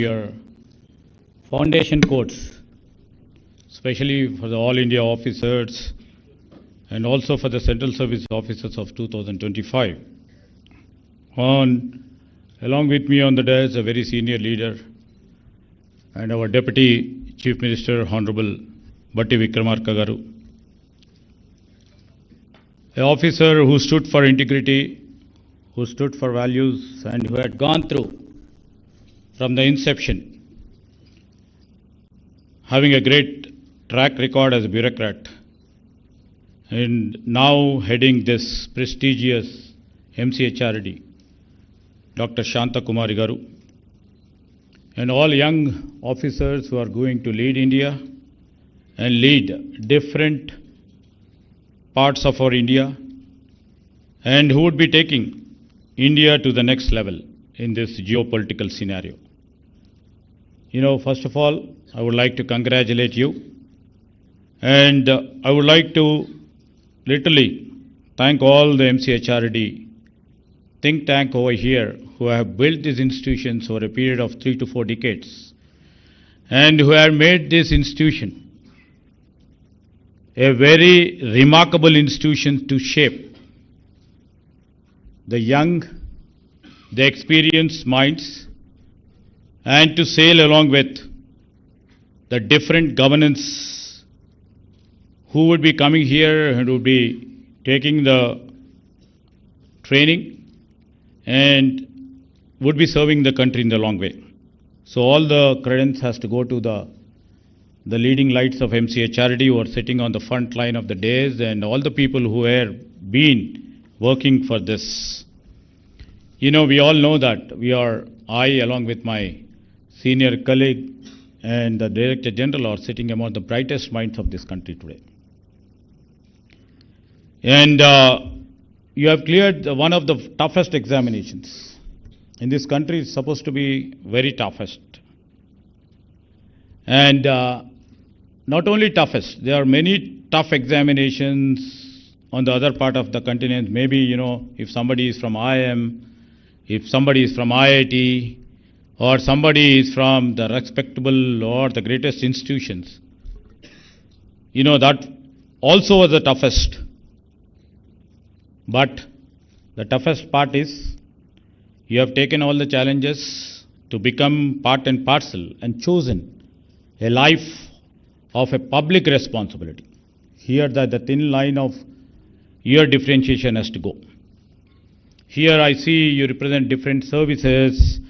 your foundation course, especially for the All India officers and also for the Central Service officers of 2025. Along with me on the dais, a very senior leader and our Deputy Chief Minister, Honorable Batti Vikramarka Garu, an officer who stood for integrity, who stood for values, and who had gone through from the inception, having a great track record as a bureaucrat, and now heading this prestigious MCRHRD, Dr. Shanta Kumari Garu, and all young officers who are going to lead India and lead different parts of our India, and who would be taking India to the next level in this geopolitical scenario. First of all, I would like to congratulate you, and I would like to literally thank all the MCRHRD think tank over here who have built these institutions over a period of 3 to 4 decades, and who have made this institution a very remarkable institution to shape the young, the experienced minds, and to sail along with the different governance who would be coming here and would be taking the training and would be serving the country in the long way. So all the credence has to go to the leading lights of MCRHRD who are sitting on the front line of the days, and all the people who have been working for this. We all know that I along with my senior colleague and the Director General are sitting among the brightest minds of this country today. And you have cleared one of the toughest examinations. In this country, it's supposed to be very toughest. And not only toughest, there are many tough examinations on the other part of the continent. Maybe, if somebody is from IIM, if somebody is from IIT, or somebody is from the respectable or the greatest institutions, that also was the toughest. But the toughest part is you have taken all the challenges to become part and parcel and chosen a life of a public responsibility. Here the thin line of your differentiation has to go. Here I see you represent different services,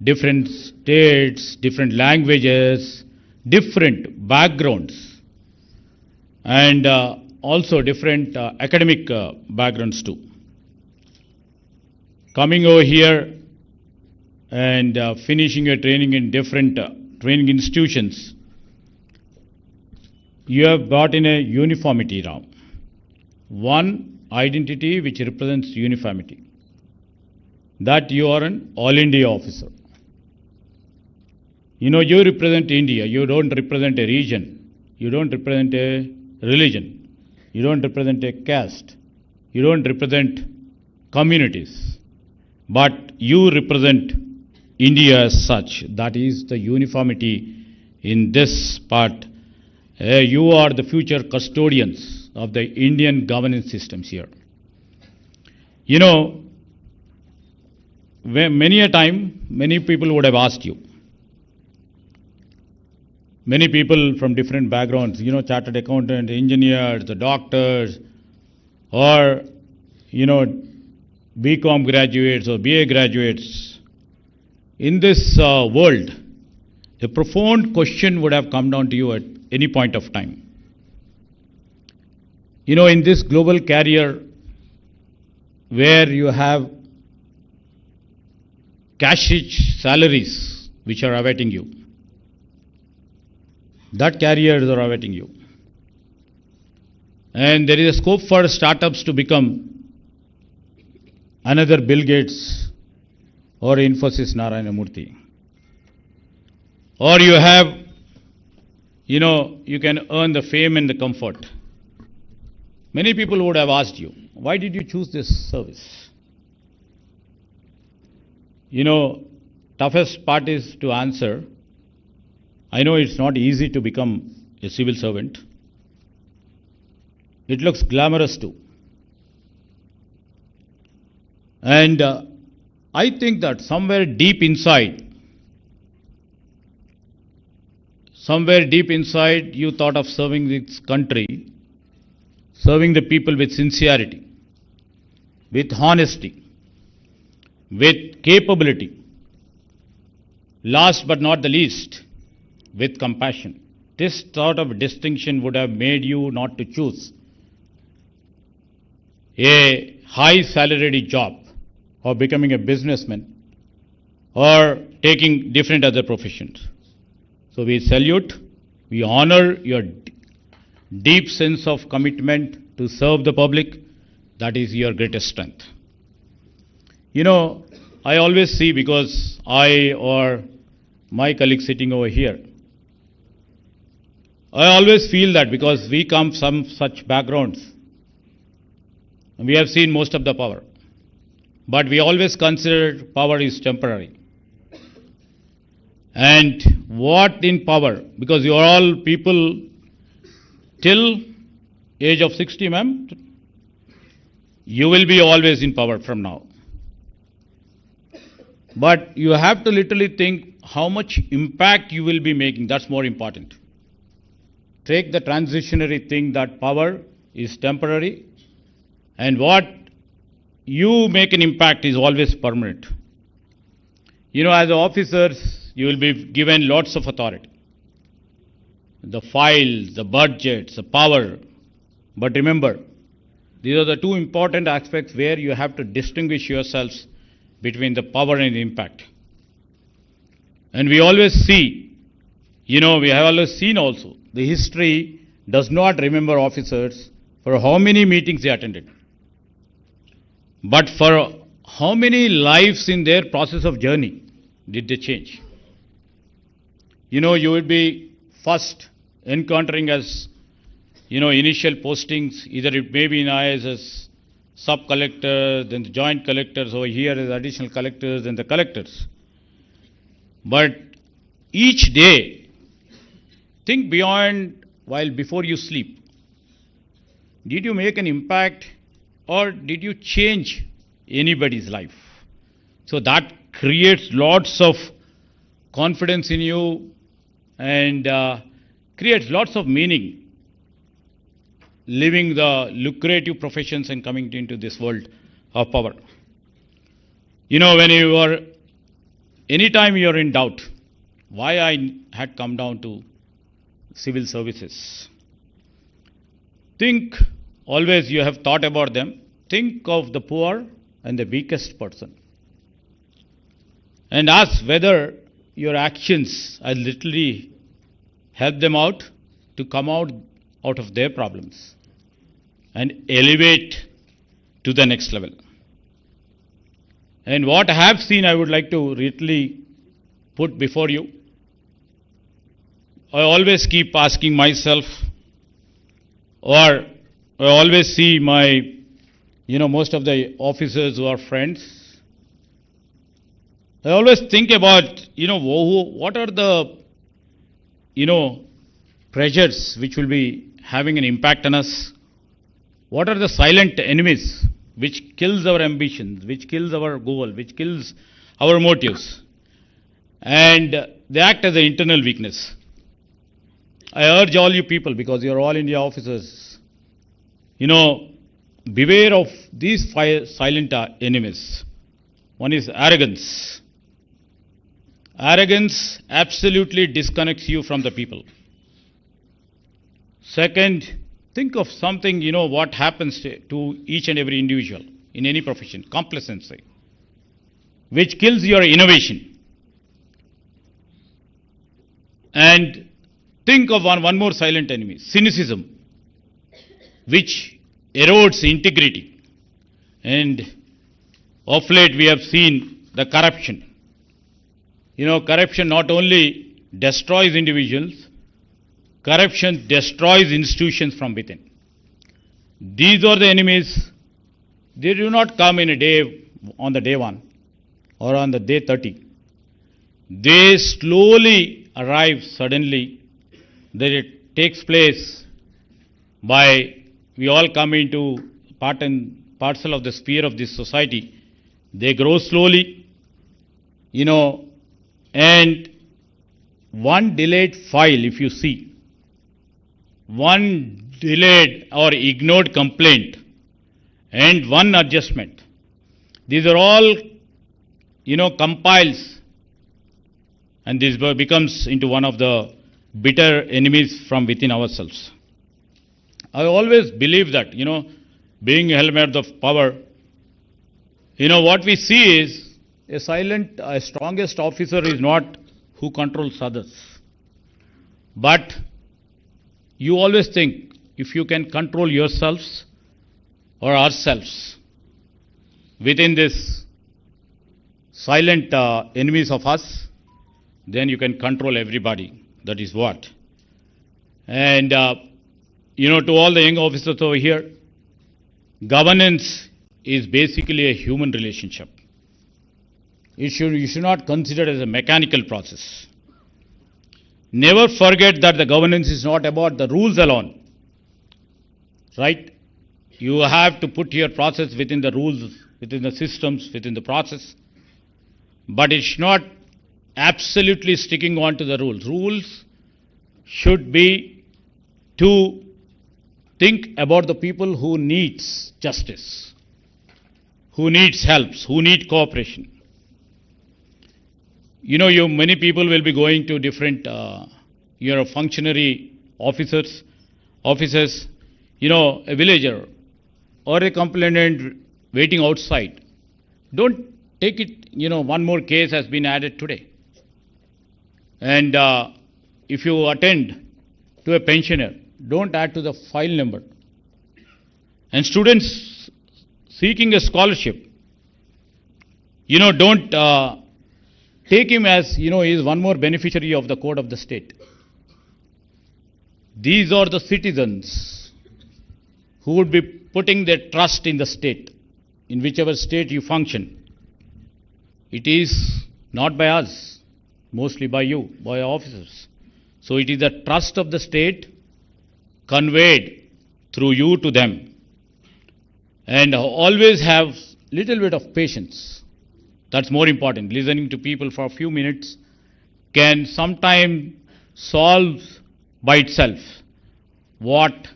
different states, different languages, different backgrounds, and also different academic backgrounds too. Coming over here and finishing your training in different training institutions, you have brought in a uniformity now. One identity which represents uniformity, that you are an All India officer. You represent India. You don't represent a region. You don't represent a religion. You don't represent a caste. You don't represent communities. But you represent India as such. That is the uniformity in this part. You are the future custodians of the Indian governance systems here. Many a time, many people would have asked you. Many people from different backgrounds, chartered accountant, engineers, the doctors, or, BCom graduates or BA graduates. In this world, a profound question would have come down to you at any point of time. In this global career where you have cash-rich salaries which are awaiting you, that careers are awaiting you. And there is a scope for startups to become another Bill Gates or Infosys Narayana Murthy. Or you have, you can earn the fame and the comfort. Many people would have asked you, why did you choose this service? toughest part is to answer. I know it's not easy to become a civil servant. It looks glamorous too. And I think that somewhere deep inside, you thought of serving this country, serving the people with sincerity, with honesty, with capability. Last but not the least, with compassion. This sort of distinction would have made you not to choose a high salaried job or becoming a businessman or taking different other professions. So we salute, we honor your deep sense of commitment to serve the public. That is your greatest strength. You know, I always see, because I or my colleague sitting over here, I always feel that because we come from such backgrounds, we have seen most of the power. But we always consider power is temporary. And what in power? Because you are all people till age of 60, ma'am. You will be always in power from now. But you have to literally think how much impact you will be making. That's more important. Take the transitionary thing that power is temporary, and what you make an impact is always permanent. You know, as officers, you will be given lots of authority. The files, the budgets, the power. But remember, these are the two important aspects where you have to distinguish yourselves between the power and the impact. And we always see, you know, we have always seen also, the history does not remember officers for how many meetings they attended, but for how many lives in their process of journey did they change. You know, you would be first encountering as, you know, initial postings, either it may be in IAS sub-collector, then the joint collectors, over here as additional collectors, then the collectors. But each day, think beyond while before you sleep. Did you make an impact or did you change anybody's life? So that creates lots of confidence in you and creates lots of meaning living the lucrative professions and coming into this world of power. You know, when you are, anytime you are in doubt, why I had come down to civil services. Think, always you have thought about them, think of the poor and the weakest person. And ask whether your actions are literally help them out to come out of their problems and elevate to the next level. And what I have seen, I would like to really put before you. I always keep asking myself, or I always see my, you know, most of the officers who are friends. I always think about, you know, what are the, you know, pressures which will be having an impact on us. What are the silent enemies which kills our ambitions, which kills our goal, which kills our motives, and they act as an internal weakness. I urge all you people, because you are all India officers, you know, beware of these silent enemies. One is arrogance. Arrogance absolutely disconnects you from the people. Second, think of something, you know, what happens to each and every individual in any profession, complacency, which kills your innovation. And think of one more silent enemy, cynicism, which erodes integrity. And of late we have seen the corruption. You know, corruption not only destroys individuals, corruption destroys institutions from within. These are the enemies. They do not come in a day, on the day 1 or on the day 30. they slowly arrive suddenly, that it takes place by we all come into part and parcel of the sphere of this society. They grow slowly, and one delayed file, if you see, one delayed or ignored complaint and one adjustment, these are all, compiles, and this becomes into one of the bitter enemies from within ourselves. I always believe that, being a helmet of power, what we see is a strongest officer is not who controls others. But you always think, if you can control yourselves or ourselves within this silent enemies of us, then you can control everybody. That is what. And, to all the young officers over here, governance is basically a human relationship. You should not consider it as a mechanical process. Never forget that the governance is not about the rules alone. Right? You have to put your process within the rules, within the systems, within the process. But it's not absolutely sticking on to the rules. Rules should be to think about the people who needs justice, who needs helps, who need cooperation. Many people will be going to different, functionary offices, a villager or a complainant waiting outside. Don't take it, one more case has been added today. And if you attend to a pensioner, don't add to the file number. And students seeking a scholarship, don't take him as, he is one more beneficiary of the code of the state. These are the citizens who would be putting their trust in the state, in whichever state you function. It is not by us, mostly by you, by our officers. So it is the trust of the state conveyed through you to them. And always have little bit of patience. That's more important. Listening to people for a few minutes can sometimes solve by itself what,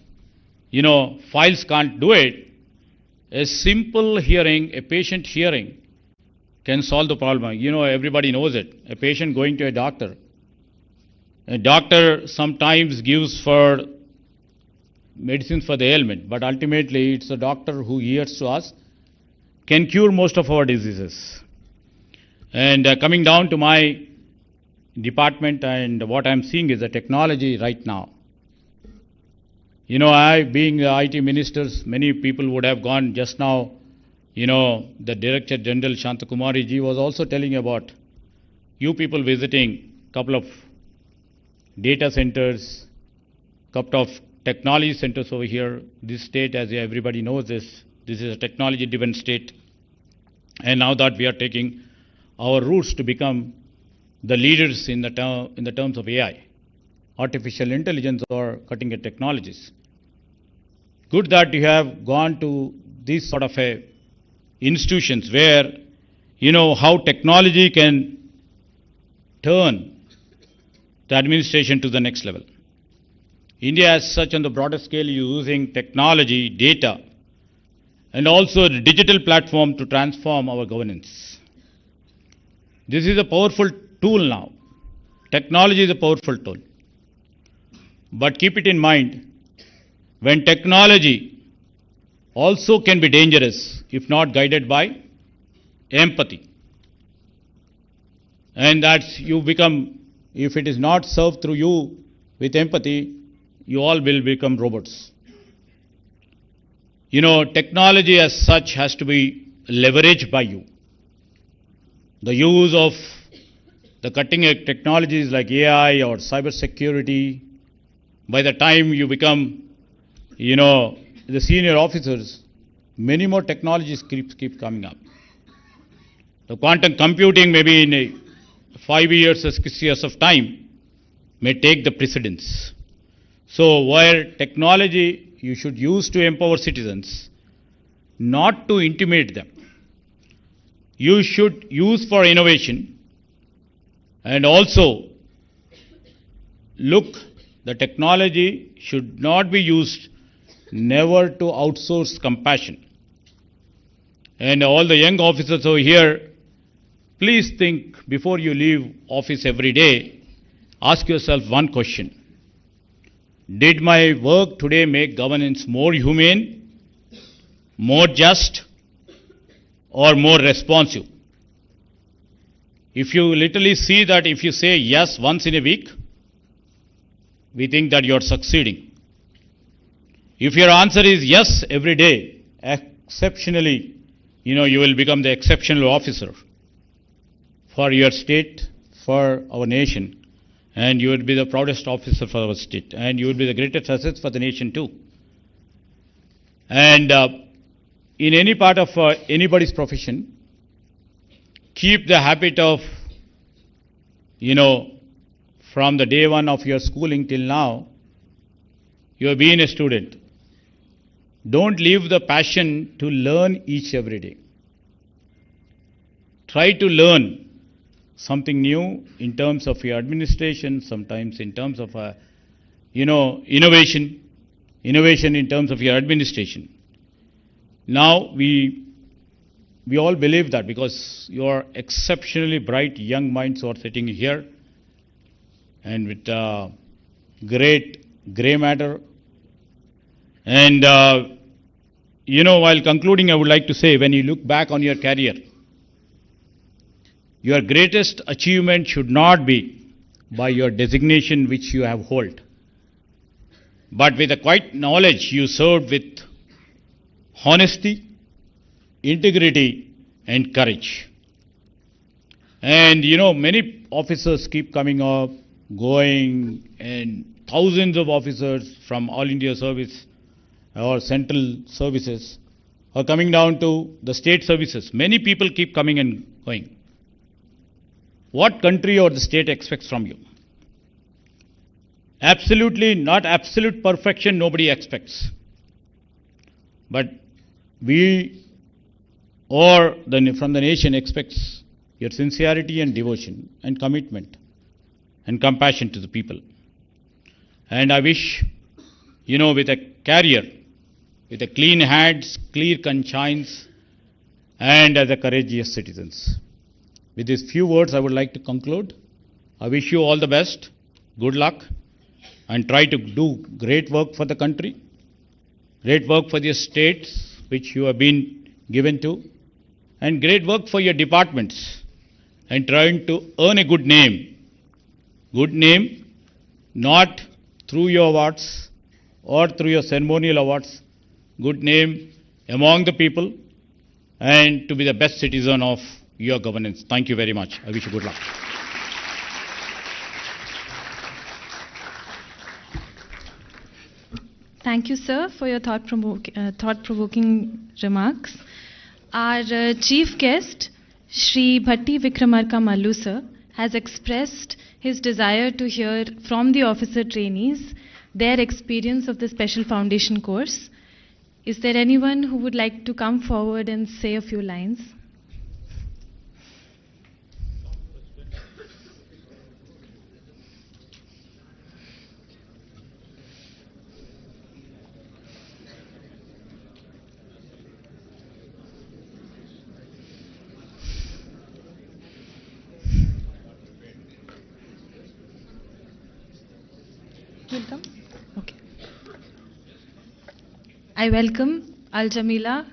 files can't do it. A simple hearing, a patient hearing can solve the problem. Everybody knows it. A patient going to a doctor sometimes gives for medicines for the ailment, but ultimately it's the doctor who hears to us can cure most of our diseases. And coming down to my department, and what I'm seeing is the technology right now. I being the IT ministers, many people would have gone just now. The Director General Shantakumari ji was also telling about you people visiting couple of data centers, couple of technology centers over here. This state, as everybody knows this is a technology-driven state. And now that we are taking our roots to become the leaders in the terms of AI, artificial intelligence or cutting-edge technologies. Good that you have gone to these sort of institutions where how technology can turn the administration to the next level. India as such on the broader scale using technology, data, and also the digital platform to transform our governance. This is a powerful tool now. Technology is a powerful tool. But keep it in mind, when technology also can be dangerous if not guided by empathy. And that's you become, if it is not served through you with empathy, you all will become robots. Technology as such has to be leveraged by you. The use of the cutting-edge technologies like AI or cyber security, by the time you become, the senior officers, many more technologies keep coming up. The quantum computing maybe in a 5 years or 6 years of time may take the precedence. So where technology you should use to empower citizens, not to intimidate them. You should use for innovation, and also look, the technology should not be used never to outsource compassion. And all the young officers over here, please think before you leave office every day, ask yourself one question. Did my work today make governance more humane, more just, or more responsive? If you literally see that if you say yes once in a week, we think that you are succeeding. If your answer is yes every day, exceptionally, you will become the exceptional officer for your state, for our nation, and you will be the proudest officer for our state, and you will be the greatest asset for the nation too. And in any part of anybody's profession, keep the habit of, from the day one of your schooling till now, you have been a student. Don't leave the passion to learn each every day. Try to learn something new in terms of your administration, sometimes in terms of, innovation in terms of your administration. Now, we all believe that because you are exceptionally bright young minds who are sitting here and with great grey matter. And, while concluding, I would like to say, when you look back on your career, your greatest achievement should not be by your designation which you have hold, but with the quiet knowledge you served with honesty, integrity, and courage. And many officers keep coming up, going, and thousands of officers from All India Service or central services are coming down to the state services. Many people keep coming and going. What country or the state expects from you? Absolutely not absolute perfection, nobody expects. But we or from the nation expects your sincerity and devotion and commitment and compassion to the people. And I wish, with a career, with a clean hands, clear conscience, and as a courageous citizens. With these few words, I would like to conclude. I wish you all the best, good luck, and try to do great work for the country, great work for the states which you have been given to, and great work for your departments, and trying to earn a good name. Good name, not through your awards or through your ceremonial awards, good name among the people, and to be the best citizen of your governance. Thank you very much. I wish you good luck. Thank you, sir, for your thought-provoking remarks. Our chief guest, Shri Bhatti Vikramarka Mallu, sir, has expressed his desire to hear from the officer trainees their experience of the Special Foundation course. Is there anyone who would like to come forward and say a few lines? Welcome. Okay. I welcome Al Jamila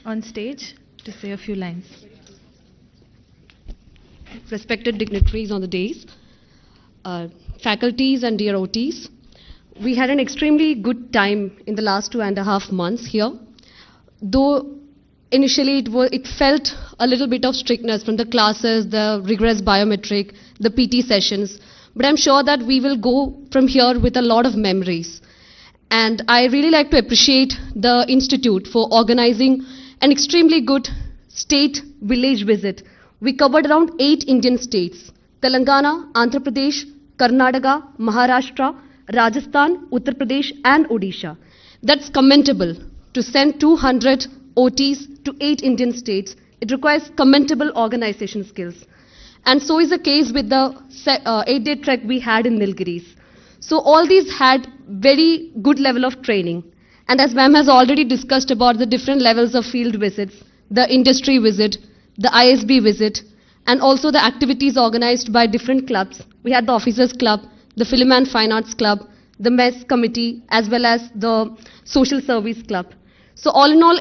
on stage to say a few lines. Respected dignitaries on the dais, faculties and dear OTs, we had an extremely good time in the last 2.5 months here. Though initially it felt a little bit of strictness from the classes, the rigorous biometric, the PT sessions, but I'm sure that we will go from here with a lot of memories. And I really like to appreciate the Institute for organizing an extremely good state village visit, We covered around 8 Indian states: Telangana, Andhra Pradesh, Karnataka, Maharashtra, Rajasthan, Uttar Pradesh and Odisha. That's commendable. To send 200 OTs to 8 Indian states, it requires commendable organization skills. And so is the case with the 8-day trek we had in Nilgiris. So all these had very good level of training. And as ma'am has already discussed about the different levels of field visits, the industry visit, the ISB visit, and also the activities organized by different clubs. We had the Officers Club, the Film and Fine Arts Club, the Mess Committee, as well as the Social Service Club. So all in all,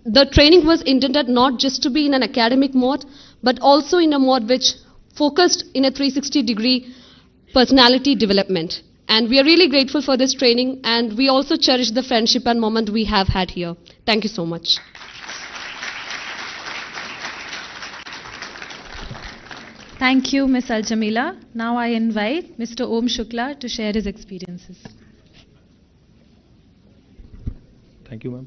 the training was intended not just to be in an academic mode, but also in a mode which focused in a 360-degree personality development. And we are really grateful for this training, and we also cherish the friendship and moment we have had here. Thank you so much. Thank you, Ms. Al-Jamila. Now I invite Mr. Om Shukla to share his experiences. Thank you, ma'am.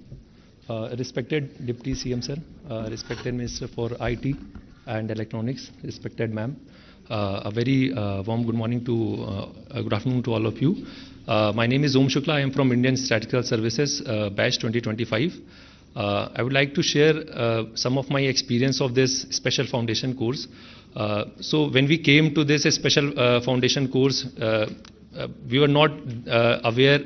Respected Deputy CM sir, respected Minister for IT and Electronics, respected ma'am. A very warm good morning to, good afternoon to all of you. My name is Om Shukla. I am from Indian Statistical Services, batch 2025. I would like to share some of my experience of this special foundation course. So when we came to this special foundation course, we were not aware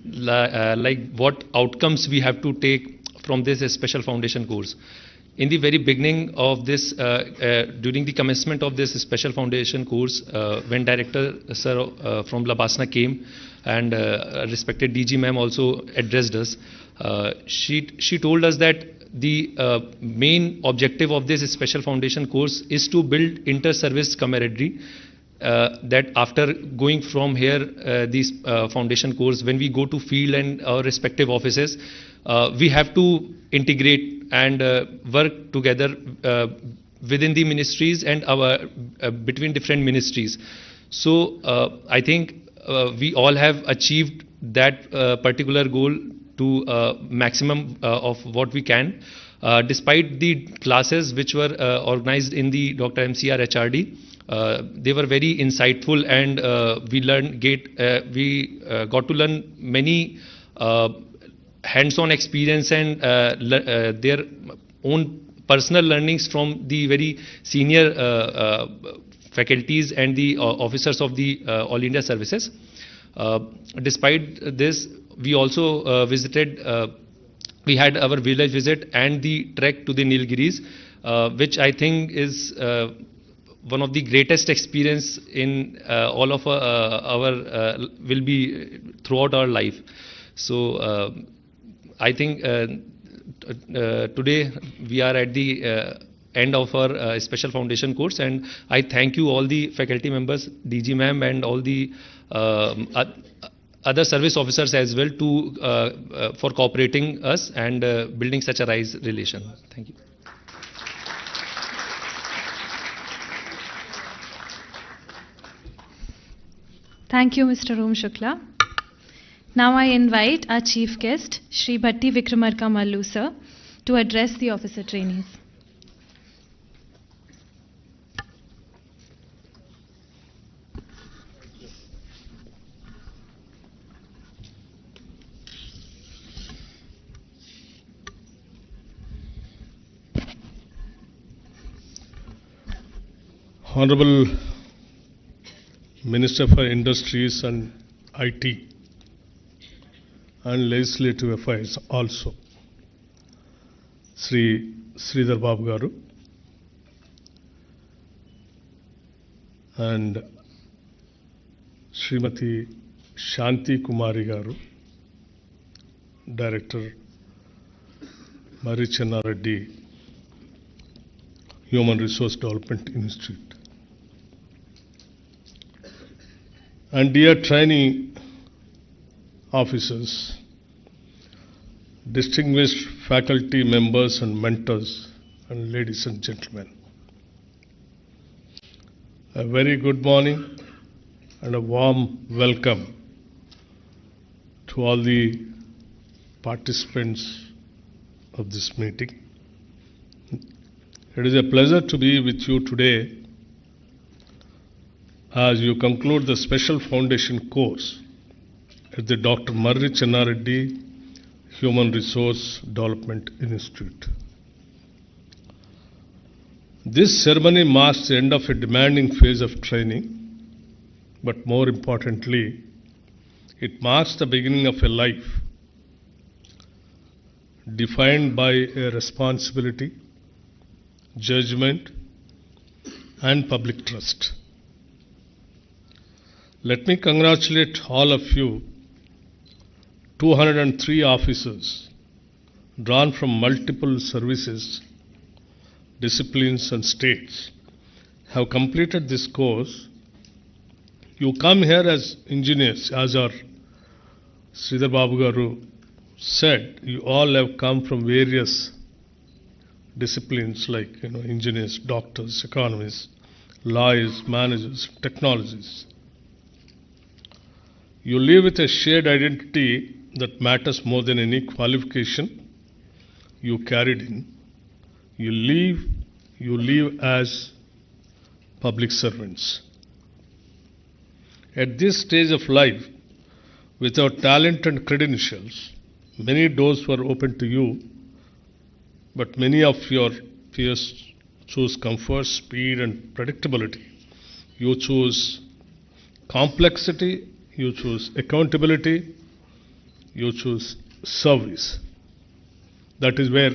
like what outcomes we have to take from this special foundation course. In the very beginning of this, during the commencement of this special foundation course, when Director Sir from Labasna came and respected DG ma'am also addressed us, she told us that the main objective of this special foundation course is to build inter-service camaraderie. That after going from here, this foundation course, when we go to field and our respective offices, we have to integrate and work together within the ministries and between different ministries. So I think we all have achieved that particular goal to maximum of what we can. Despite the classes which were organized in the Dr. MCRHRD, they were very insightful, and we got to learn many hands-on experience and their own personal learnings from the very senior faculties and the officers of the All India services. Despite this, we also visited, we had our village visit and the trek to the Nilgiris, which I think is one of the greatest experience in all of our will be throughout our life. So I think today we are at the end of our special foundation course, and I thank you all the faculty members, DG ma'am and all the other service officers as well for cooperating us and building such a nice relation. Thank you. Thank you, Mr. Om Shukla. Now I invite our chief guest, Shri Bhatti Vikramarka Mallu sir, to address the officer trainees. Honorable Minister for Industries and IT and Legislative Affairs also, Sri Sridhar Babu Garu, and Srimati Shanti Kumari Garu, Director Marichanna Reddy, Human Resource Development Institute. And dear trainee officers, distinguished faculty members and mentors, and ladies and gentlemen, a very good morning and a warm welcome to all the participants of this meeting. It is a pleasure to be with you today as you conclude the special foundation course at the Dr. MCRHRD Human Resource Development Institute. This ceremony marks the end of a demanding phase of training, but more importantly, it marks the beginning of a life defined by a responsibility, judgment, and public trust. Let me congratulate all of you, 203 officers drawn from multiple services, disciplines and states have completed this course. You come here as engineers, as our Sridhar Babu Garu said, you all have come from various disciplines like engineers, doctors, economists, lawyers, managers, technologies. You live with a shared identity that matters more than any qualification you carried in. You live as public servants. At this stage of life, without talent and credentials, many doors were open to you, but many of your peers choose comfort, speed, and predictability. You choose complexity, you choose accountability, you choose service. That is where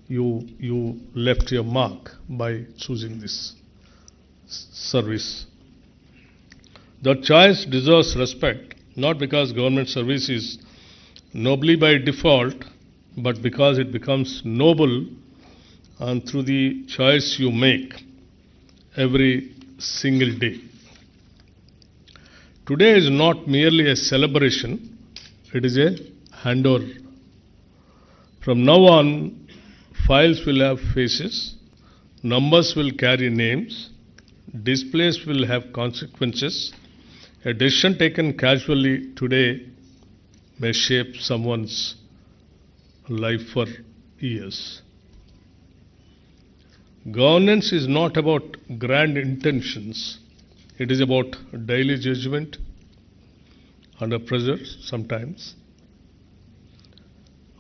you left your mark by choosing this service. That choice deserves respect, not because government service is nobly by default, but because it becomes noble and through the choice you make every single day. Today is not merely a celebration, it is a handover. From now on, files will have faces, numbers will carry names, displays will have consequences. A decision taken casually today may shape someone's life for years. Governance is not about grand intentions. It is about daily judgment under pressure sometimes,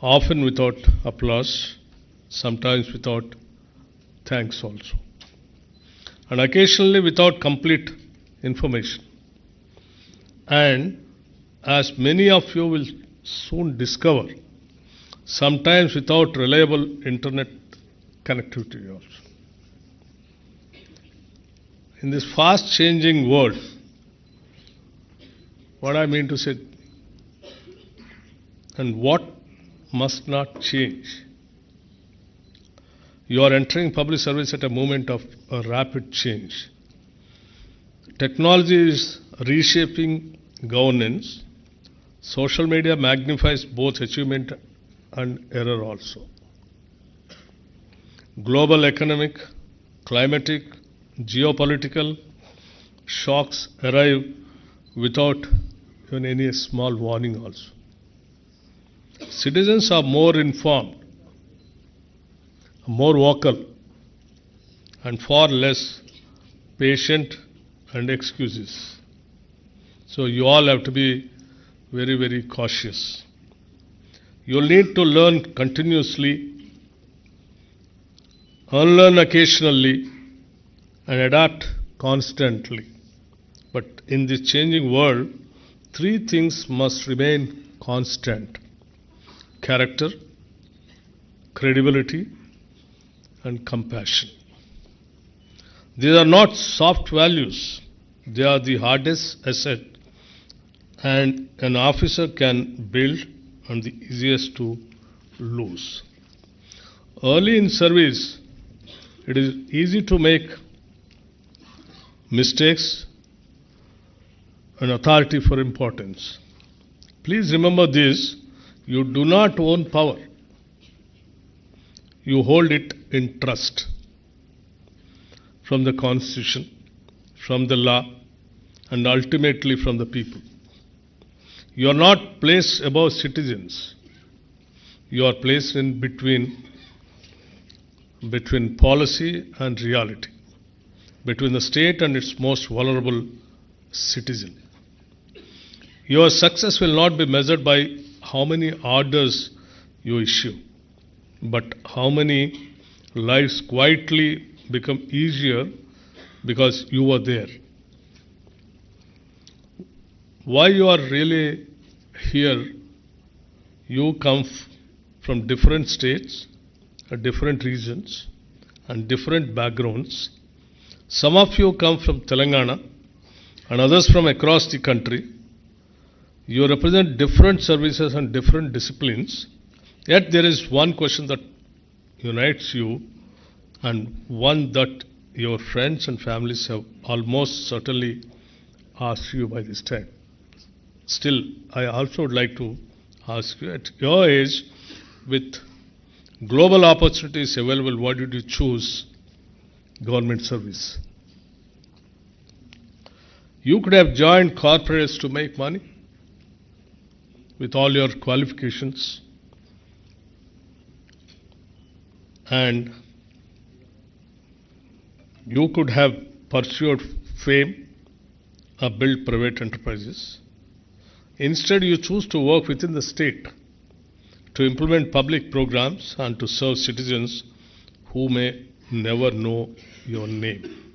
often without applause, sometimes without thanks also, and occasionally without complete information. And as many of you will soon discover, sometimes without reliable internet connectivity also. In this fast changing world, what I mean to say, and what must not change. You are entering public service at a moment of a rapid change. Technology is reshaping governance. Social media magnifies both achievement and error also. Global economic, climatic, geopolitical shocks arrive without even any small warning also. Citizens are more informed, more vocal, and far less patient and excuses. So you all have to be very, very cautious. You'll need to learn continuously, unlearn occasionally, and adapt constantly. But in this changing world, three things must remain constant: character, credibility, and compassion. These are not soft values. They are the hardest asset and an officer can build and the easiest to lose. Early in service, it is easy to make mistakes and authority for importance. Please remember this: you do not own power. You hold it in trust from the Constitution, from the law, and ultimately from the people. You are not placed above citizens. You are placed in between between policy and reality, between the state and its most vulnerable citizen. Your success will not be measured by how many orders you issue, but how many lives quietly become easier because you were there. Why you are really here? You come from different states, different regions, and different backgrounds. Some of you come from Telangana and others from across the country. You represent different services and different disciplines. Yet there is one question that unites you, and one that your friends and families have almost certainly asked you by this time. Still, I also would like to ask you, at your age, with global opportunities available, why did you choose government service? You could have joined corporates to make money with all your qualifications, and you could have pursued fame or built private enterprises. Instead, you choose to work within the state to implement public programs and to serve citizens who may never know your name.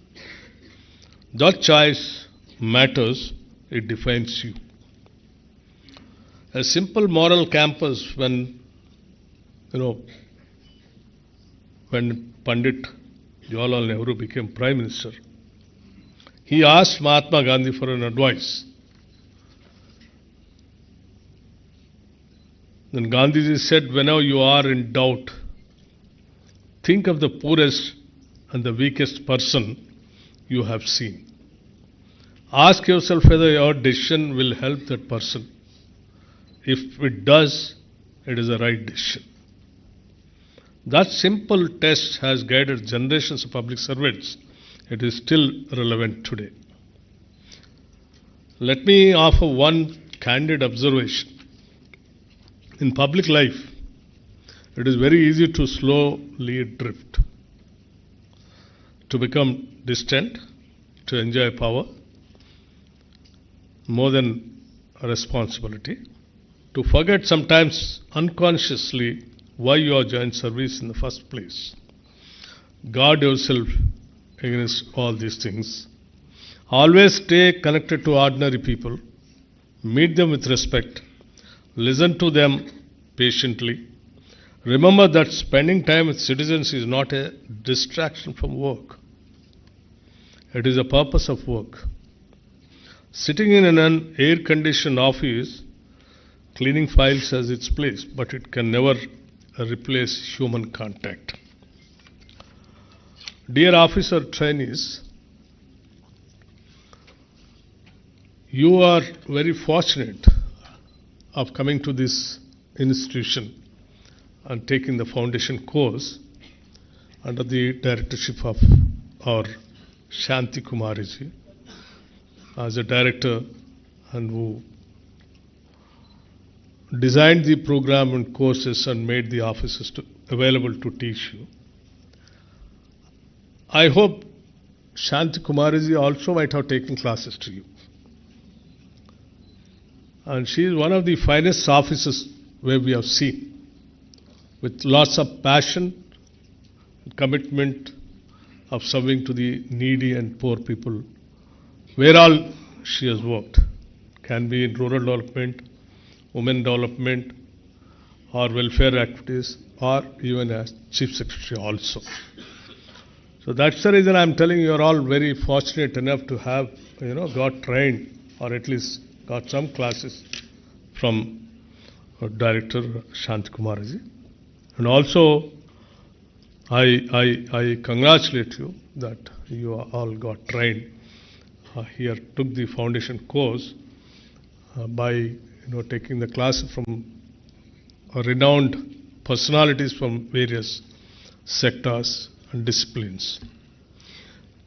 That choice matters, it defines you. A simple moral campus when Pandit Jawaharlal Nehru became Prime Minister, he asked Mahatma Gandhi for an advice. Then Gandhiji said, whenever you are in doubt, think of the poorest and the weakest person you have seen. Ask yourself whether your decision will help that person. If it does, it is a right decision. That simple test has guided generations of public servants. It is still relevant today. Let me offer one candid observation. In public life, it is very easy to slowly drift, to become distant, to enjoy power more than responsibility, to forget sometimes unconsciously why you are joined service in the first place. Guard yourself against all these things. Always stay connected to ordinary people. Meet them with respect. Listen to them patiently. Remember that spending time with citizens is not a distraction from work. It is a purpose of work. Sitting in an air-conditioned office, cleaning files has its place, but it can never replace human contact. Dear officer trainees, you are very fortunate of coming to this institution and taking the foundation course under the directorship of our Shanti Kumariji as a director, and who designed the program and courses and made the offices available to teach you. I hope Shanti Kumariji also might have taken classes to you. And she is one of the finest officers where we have seen, with lots of passion, commitment of serving to the needy and poor people, where all she has worked. Can be in rural development, women development, or welfare activities, or even as Chief Secretary also. So that's the reason I'm telling you, you're all very fortunate enough to have, got trained, or at least got some classes from Director Shanti Kumariji. And also, I congratulate you that you all got trained here, took the foundation course by taking the class from renowned personalities from various sectors and disciplines.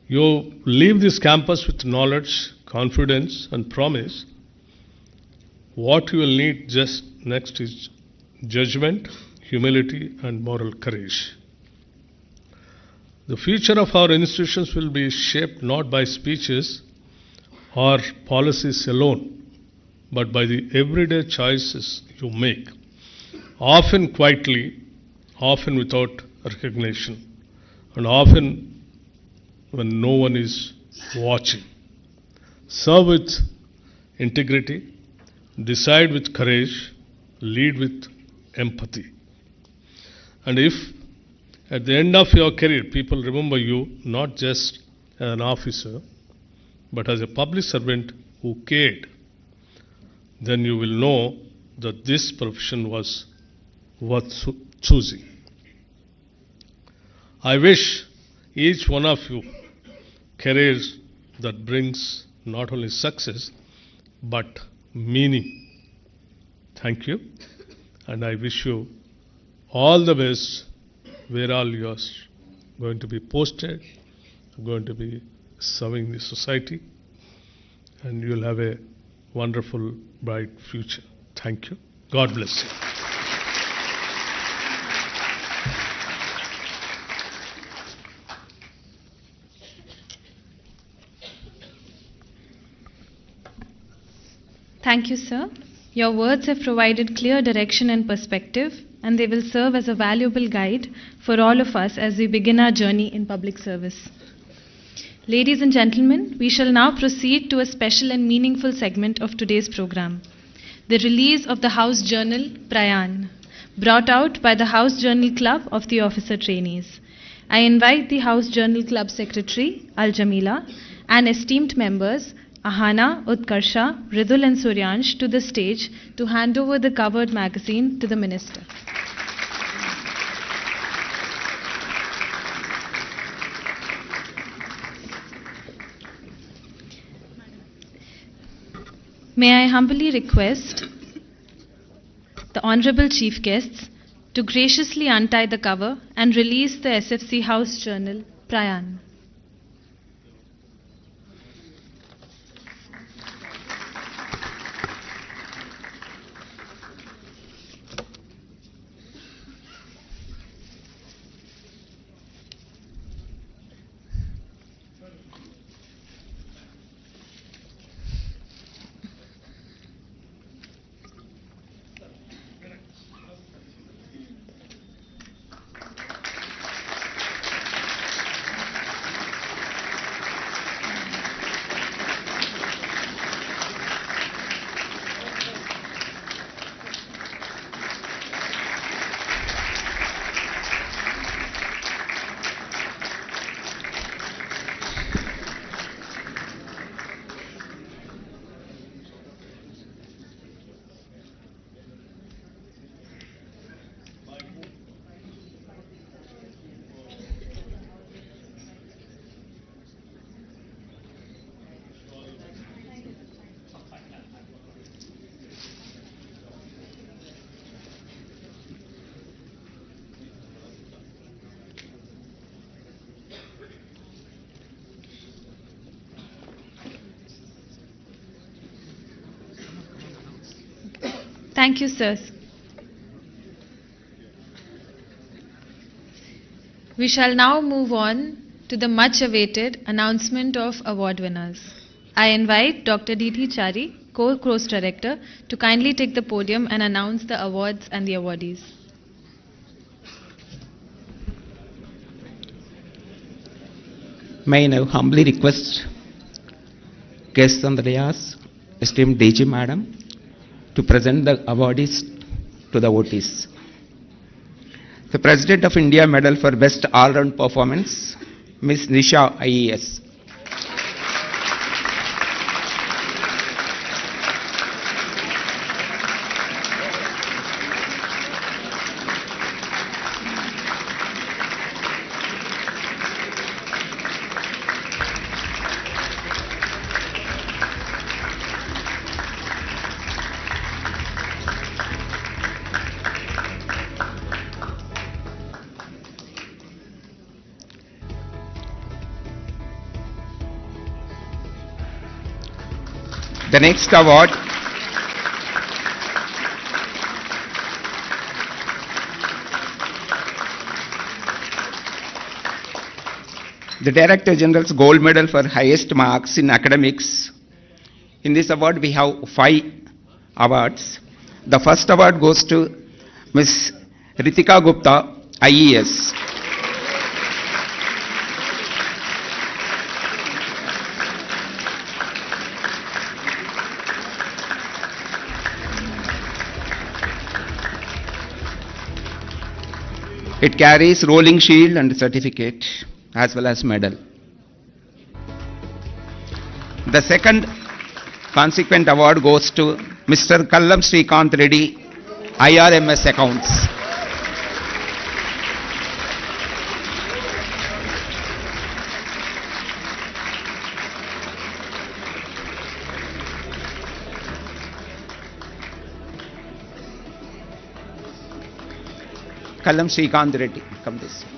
You leave this campus with knowledge, confidence and promise. What you will need just next is judgment, humility and moral courage. The future of our institutions will be shaped not by speeches or policies alone, but by the everyday choices you make, often quietly, often without recognition, and often when no one is watching. Serve with integrity, decide with courage, lead with empathy. And if at the end of your career people remember you not just as an officer, but as a public servant who cared, then you will know that this profession was worth choosing. I wish each one of you careers that brings not only success but meaning. Thank you, and I wish you all the best where all you are going to be posted, going to be serving the society, and you will have a wonderful, bright future. Thank you. God bless you. Thank you, sir. Your words have provided clear direction and perspective, and they will serve as a valuable guide for all of us as we begin our journey in public service. Ladies and gentlemen, we shall now proceed to a special and meaningful segment of today's program, the release of the House Journal, Prayan, brought out by the House Journal Club of the Officer Trainees. I invite the House Journal Club Secretary, Al Jamila, and esteemed members, Ahana, Utkarsha, Ridul and Suryansh, to the stage to hand over the covered magazine to the Minister. May I humbly request the Honorable Chief Guests to graciously untie the cover and release the SFC House Journal, Prayan. Thank you, sirs. We shall now move on to the much-awaited announcement of award winners. I invite Dr. D.T. Chari, Co-Course Director, to kindly take the podium and announce the awards and the awardees. May I now humbly request guests on the dais, esteemed DG Madam, to present the awardees to the votees. The President of India Medal for Best All-Round Performance, Ms. Nisha IES. The next award the Director General's Gold Medal for highest marks in academics. In this award, we have 5 awards. The first award goes to Ms. Ritika Gupta, IES. It carries rolling shield and certificate as well as medal. The second consequent award goes to Mr. Kallam Srikanth Reddy, IRMS Accounts. Kallam Srikanth Reddy, come this way.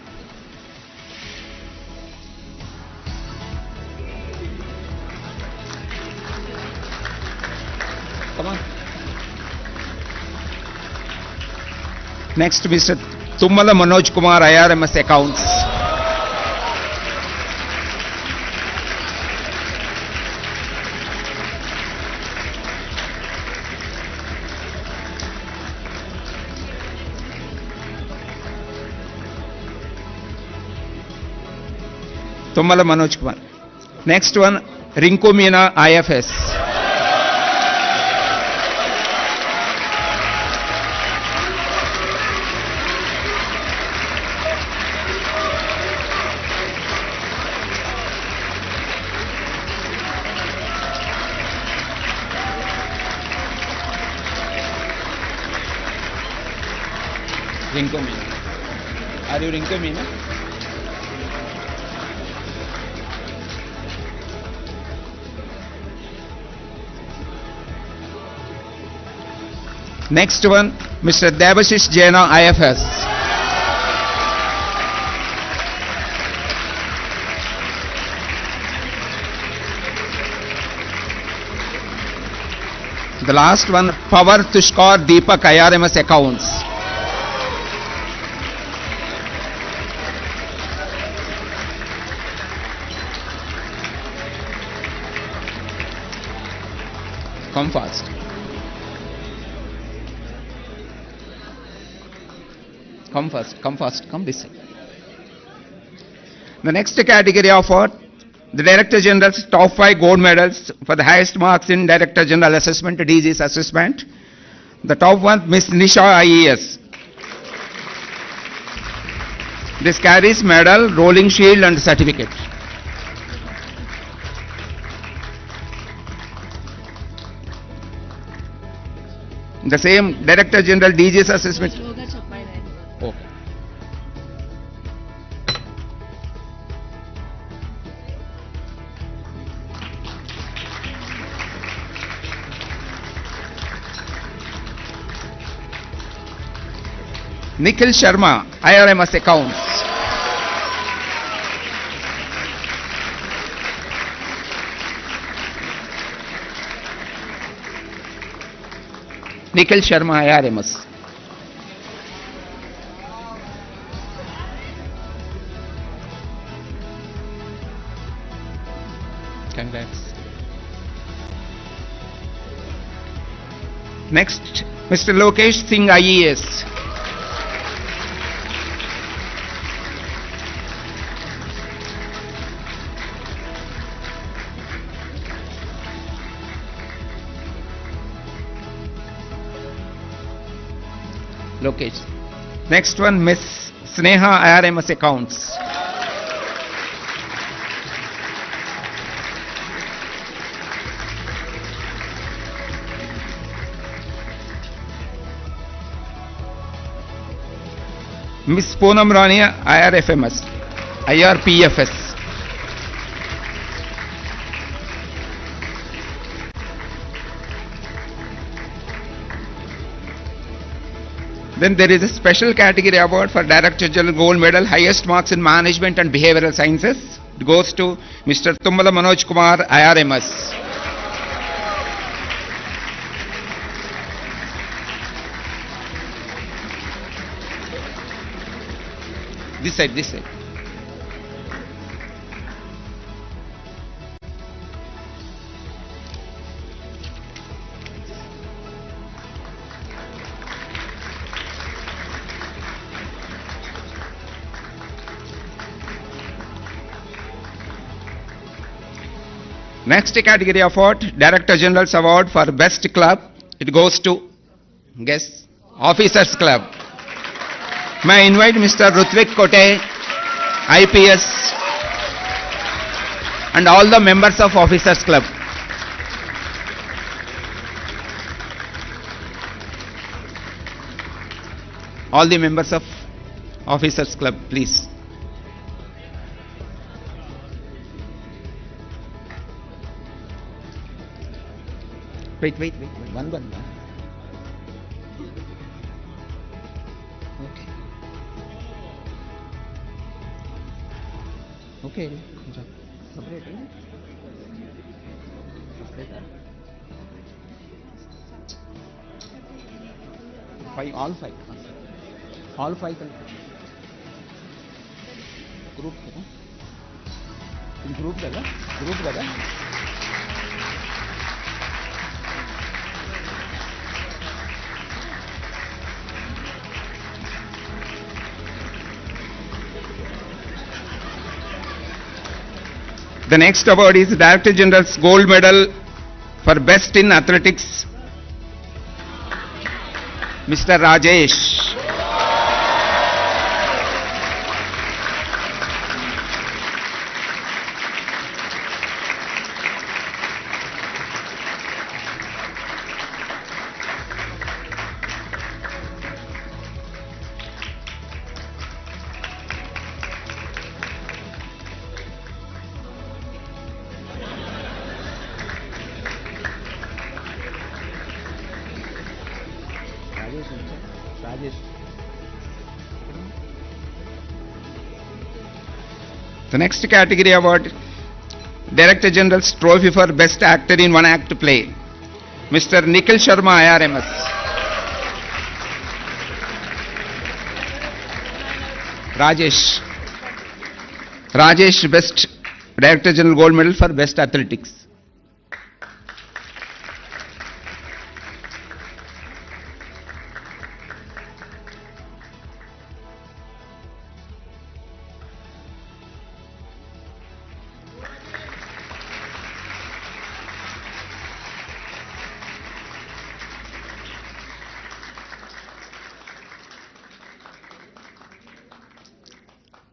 Come on. Next, Mr. Tummala Manoj Kumar, IRMS Accounts. Tummala Manoj Kumar. Next one, Rinku Meena, IFS. Rinku Meena. Are you Rinku Meena? Next one, Mr. Devashish Jaina, IFS. The last one, Power Tushkar Deepak, IRMS Accounts. Come fast. Come fast, come fast, come this way. The next category of award, the Director General's top 5 gold medals for the highest marks in Director General Assessment, DG's assessment. The top one, Miss Nisha, IES. This carries medal, rolling shield and certificate. The same Director General DG's assessment. Okay. Nikhil Sharma, IRMS Accounts. Nikhil Sharma, IRMS. Congrats. Next, Mr. Lokesh Singh, IES. Lokesh. Next one, Miss Sneha, IRMS Accounts. Miss Poonam Rani, IRFMS, IRPFS. Then there is a special category award for Director General Gold Medal, highest marks in Management and Behavioral Sciences. It goes to Mr. Tummala Manoj Kumar, IRMS. This side, this side. Next category award, Director General's Award for Best Club. It goes to, guess, Officers Club. May I invite Mr. Rutvik Kote, IPS, and all the members of Officers Club. All the members of Officers Club, please. Wait. One. Okay. Separate. All five. Group kada? The next award is Director General's Gold Medal for Best in Athletics, Mr. Rajesh. The next category award, Director General's Trophy for Best Actor in One Act Play, Mr. Nikhil Sharma, IRMS. Rajesh, Best Director General Gold Medal for Best Athletics.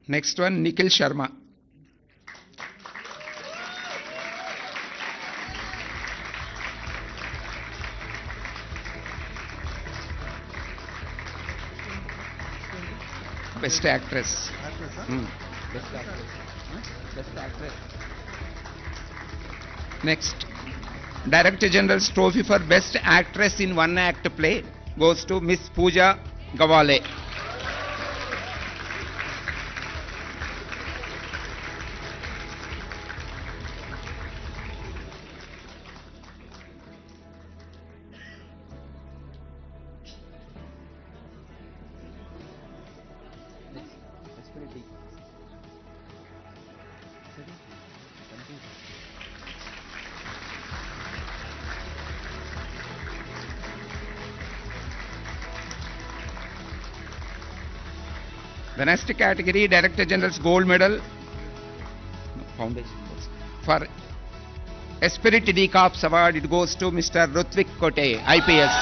Next one, Nikhil Sharma. Best Actress. Best Actress. Next, Director General's Trophy for Best Actress in One Act Play goes to Miss Pooja Gawale. The next category, Director General's Gold Medal for Esprit de Corps Award. It goes to Mr. Rutvik Kote, IPS.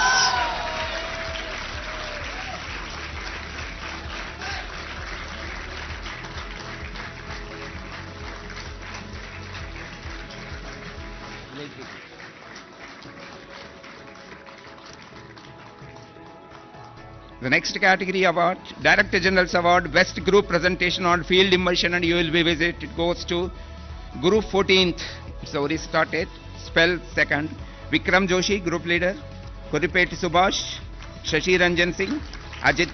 The next category award, Director General's Award, Best Group Presentation on Field Immersion and ULB Visit. It goes to Group 14th. It's already started. Spell second. Vikram Joshi, Group Leader. Kuripeti Subhash. Shashi Ranjan Singh. Ajit.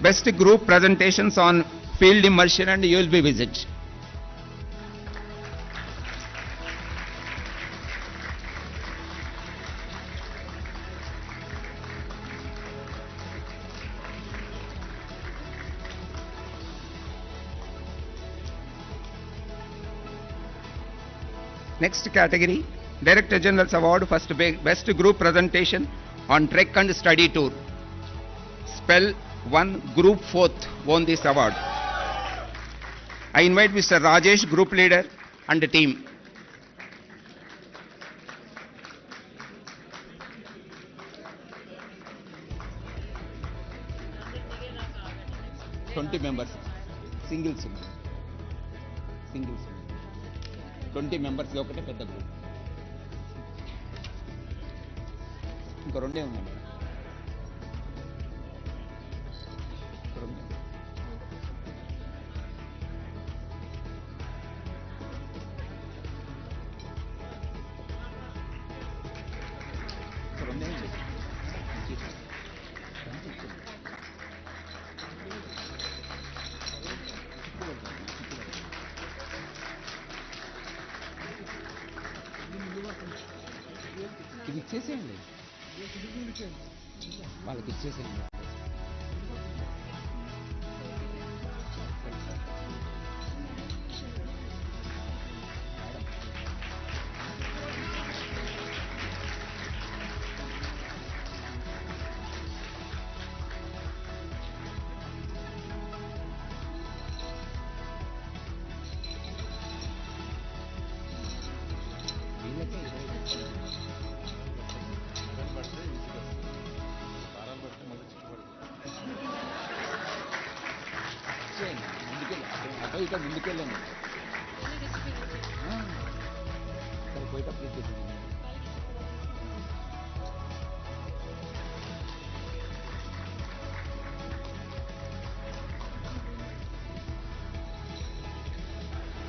Best Group Presentations on Field Immersion and ULB Visit. Next category, Director General's Award First Best Group Presentation on Trek and Study Tour. Spell 1 Group 4th won this award. I invite Mr. Rajesh, Group Leader, and the team. Members, singles, 20 members ఒకటే పెద్ద group. ఇంకో రెండే ఉన్నాయి madam. ఇది ఇచ్చేసేయండి, వాళ్ళకి ఇచ్చేసేయండి. ముందుకెళ్ళండి పోయేటప్పుడు ఇచ్చేసి.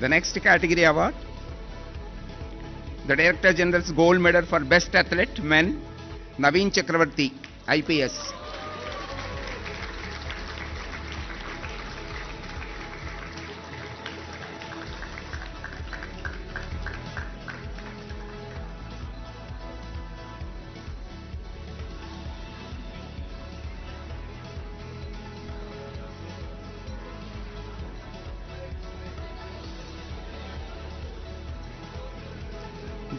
The next category award, the Director General's Gold Medal for Best Athlete Men, Naveen Chakravarti, IPS.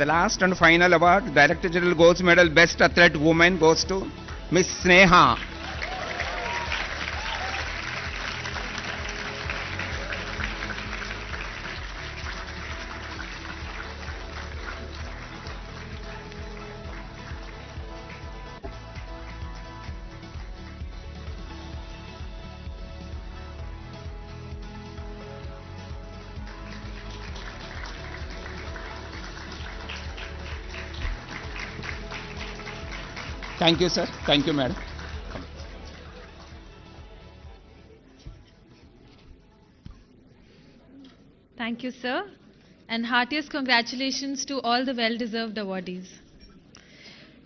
The last and final award, Director General Gold Medal Best Athlete Woman goes to Miss Sneha. Thank you, sir. Thank you, madam. Thank you, sir. And heartiest congratulations to all the well-deserved awardees.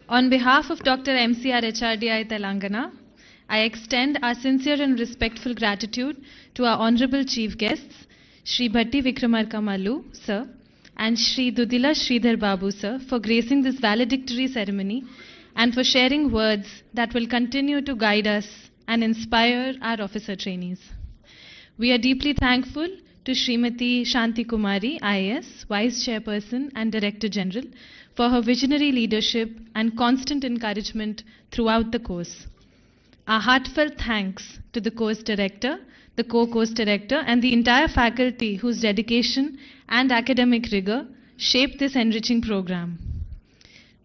On behalf of Dr. MCRHRD Telangana, I extend our sincere and respectful gratitude to our honorable chief guests, Shri Bhatti Vikramarka Mallu, sir, and Shri Dudila Sridhar Babu, sir, for gracing this valedictory ceremony and for sharing words that will continue to guide us and inspire our officer trainees. We are deeply thankful to Srimati Shanti Kumari, IAS, Vice Chairperson and Director General, for her visionary leadership and constant encouragement throughout the course. Our heartfelt thanks to the course director, the co-course director, and the entire faculty whose dedication and academic rigor shaped this enriching program.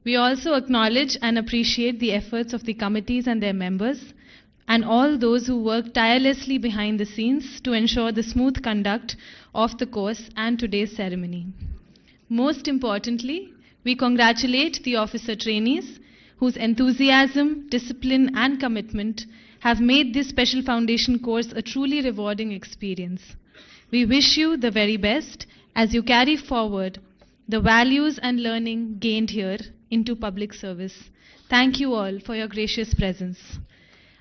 We also acknowledge and appreciate the efforts of the committees and their members, and all those who work tirelessly behind the scenes to ensure the smooth conduct of the course and today's ceremony. Most importantly, we congratulate the officer trainees whose enthusiasm, discipline, and commitment have made this special foundation course a truly rewarding experience. We wish you the very best as you carry forward the values and learning gained here into public service. Thank you all for your gracious presence.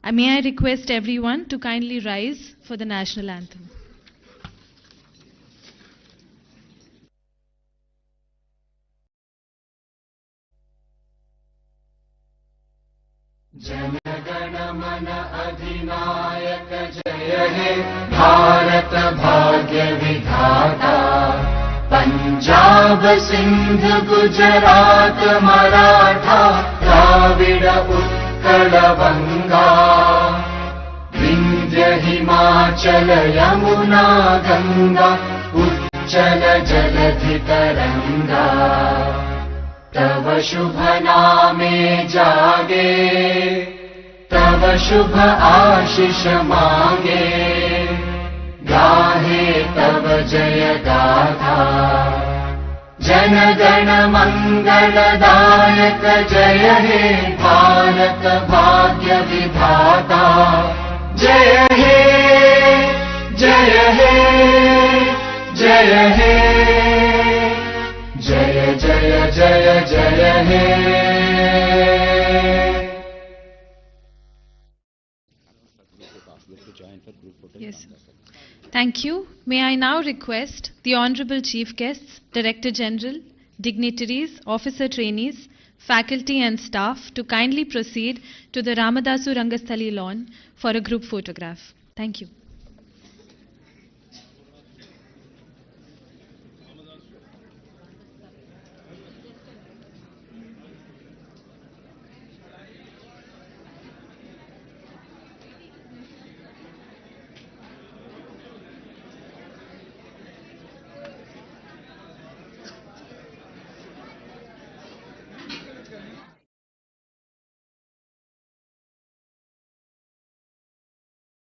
May I request everyone to kindly rise for the national anthem. जनगण मन अधिनायक जय हे भारत भाग्य विधाता पंजाब सिंध गुजरात मराठा द्राविड उत्कल बंगा विंध्य हिमाचल यमुना गंगा उच्चल जलधि तरंगा तव शुभ नामे जागे तव शुभ आशीष मांगे गाहे तव जय गाथा जन गण मंगलदायक जय हे भारत भाग्य विधाता जय हे जय हे जय हे जय जय जय जय हे Yes. Thank you. May I now request the Honorable Chief Guests, Director General, dignitaries, officer trainees, faculty and staff to kindly proceed to the Ramadasu Rangasthali lawn for a group photograph. Thank you.